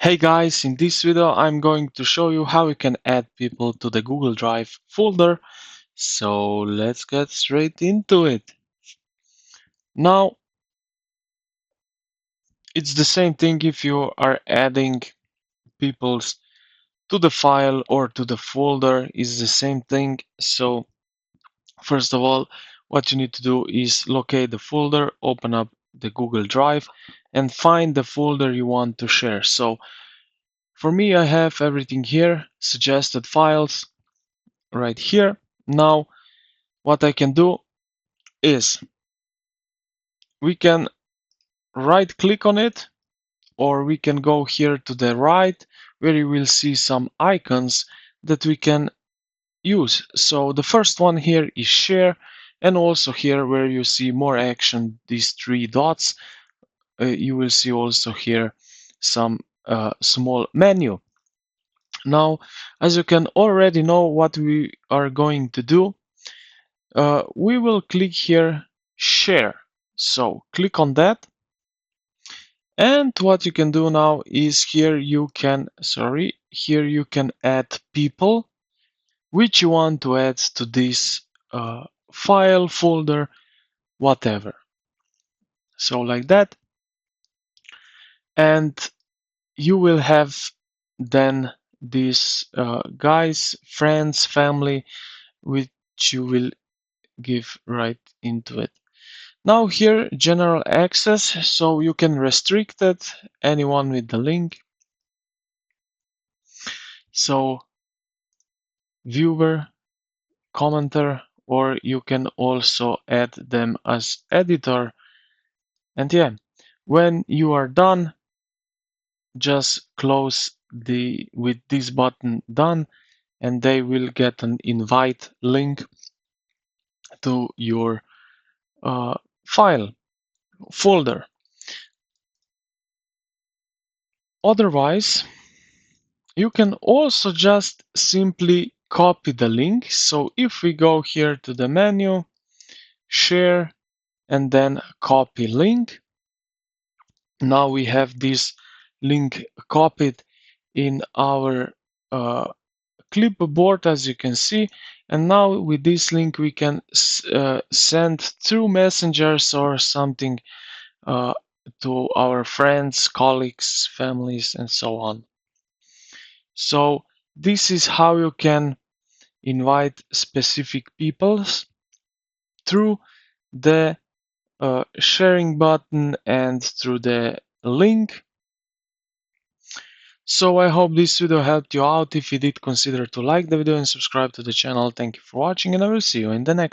Hey guys, in this video I'm going to show you how you can add people to the Google Drive folder. So let's get straight into it. Now, it's the same thing if you are adding peoples to the file or to the folder is the same thing. So first of all, what you need to do is locate the folder, open up the Google Drive and find the folder you want to share. So for me, I have everything here, suggested files right here. Now, what I can do is we can right click on it, or we can go here to the right where you will see some icons that we can use. So the first one here is share, and also here where you see more action, these three dots, you will see also here some small menu. Now, as you can already know what we are going to do, we will click here share. So click on that. And what you can do now is here you can add people which you want to add to this file, folder, whatever. So like that. And you will have then these guys, friends, family, which you will give right into it. Now here, general access, so you can restrict it, anyone with the link. So viewer, commenter, or you can also add them as editor. And yeah, when you are done, just close with this button done, and they will get an invite link to your file folder. Otherwise, you can also just simply copy the link. So if we go here to the menu, share, and then copy link, now we have this link copied in our clipboard, as you can see. And now with this link, we can send through messengers or something to our friends, colleagues, families, and so on. So this is how you can invite specific people through the sharing button and through the link. So I hope this video helped you out. If you did, consider to like the video and subscribe to the channel. Thank you for watching, and I will see you in the next